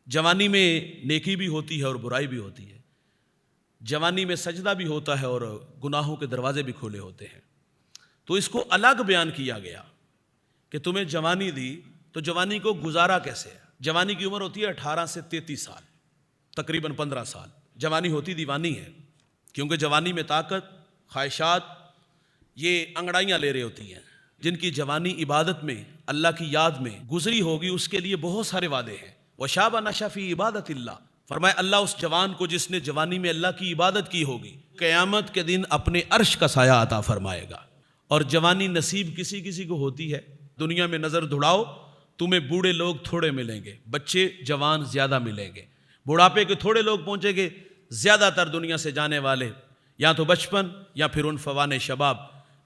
جوانی میں نیکی بھی ہوتی ہے اور برائی بھی ہوتی ہے، جوانی میں سجدہ بھی ہوتا ہے اور گناہوں کے دروازے بھی کھولے ہوتے ہیں۔ تو اس کو الگ بیان کیا گیا کہ تمہیں جوانی دی تو جوانی کو گزارا کیسے ہے۔ جوانی کی عمر ہوتی ہے 18 سے 33 سال، تقریباً 15 سال۔ جوانی ہوتی دیوانی ہے، کیونکہ جوانی میں طاقت، خواہشات یہ انگڑائیاں لے رہی ہوتی ہیں۔ جن کی جوانی عبادت میں، اللہ کی یاد میں گزری ہوگی، اس کے لیے بہت سارے وعدے ہیں۔ وَشَابَ نَشَأَ فِي عِبَادَةِ اللَّهِ، فرمایا اللہ اس جوان کو جس نے جوانی میں اللہ کی عبادت کی ہوگی، قیامت کے دن اپنے عرش کا سایہ عطا فرمائے گا۔ اور جوانی نصیب کسی کسی کو ہوتی ہے۔ دنیا میں نظر دھڑاؤ، تمہیں بوڑھے لوگ تھوڑے ملیں گے، بچے جوان زیادہ ملیں گے۔ بڑھاپے کے تھوڑے لوگ پہنچیں گے، زیادہ تر دنیا سے جانے والے یا تو بچپن یا پھر ان فوان شباب۔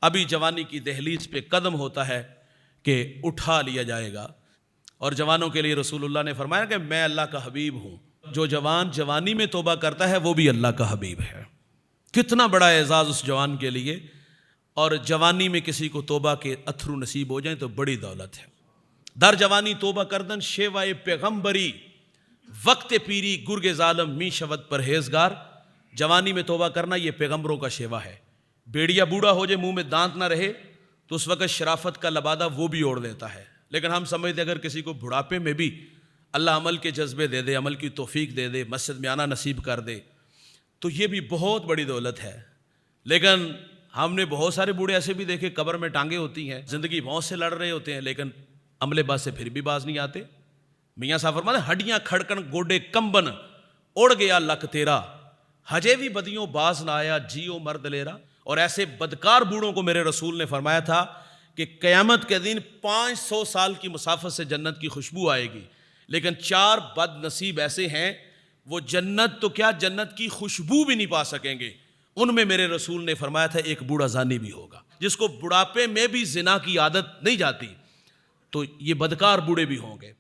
ابھی جوانی کی دہلیز پہ قدم ہوتا ہے کہ اٹھا لیا جائے گا۔ اور جوانوں کے لیے رسول اللہ نے فرمایا کہ میں اللہ کا حبیب ہوں۔ جو جوان جوانی میں توبہ کرتا ہے وہ بھی اللہ کا حبیب ہے۔ کتنا بڑا اعزاز اس جوان کے لیے۔ اور جوانی میں کسی کو توبہ کے اتھرو نصیب ہو جائیں تو بڑی دولت ہے۔ در جوانی توبہ کردن شیوائے پیغمبری، وقت پیری گرگ ظالم می شود پرہیزگار۔ جوانی میں توبہ کرنا یہ پیغمبروں کا شیوا ہے۔ بیڑیا بوڑھا ہو جائے، منہ میں دانت نہ رہے تو اس وقت شرافت کا لبادہ وہ بھی اوڑھ لیتا ہے۔ لیکن ہم سمجھتے اگر کسی کو بڑھاپے میں بھی اللہ عمل کے جذبے دے دے، عمل کی توفیق دے دے، مسجد میں آنا نصیب کر دے تو یہ بھی بہت بڑی دولت ہے۔ لیکن ہم نے بہت سارے بوڑھے ایسے بھی دیکھے، قبر میں ٹانگیں ہوتی ہیں، زندگی موت سے لڑ رہے ہوتے ہیں، لیکن عمل باز سے پھر بھی باز نہیں آتے۔ میاں صاحب فرماتے ہیں ہڈیاں کھڑکن گوڈے کمبن، اڑ گیا لک تیرا، ہجے بھی بدیوں باز نہ آیا جیو مرد لیرا۔ اور ایسے بدکار بوڑھوں کو میرے رسول نے فرمایا تھا کہ قیامت کے دن 500 سال کی مسافت سے جنت کی خوشبو آئے گی، لیکن 4 بد نصیب ایسے ہیں وہ جنت تو کیا جنت کی خوشبو بھی نہیں پا سکیں گے۔ ان میں میرے رسول نے فرمایا تھا ایک بوڑھا زانی بھی ہوگا، جس کو بڑھاپے میں بھی زنا کی عادت نہیں جاتی، تو یہ بدکار بوڑھے بھی ہوں گے۔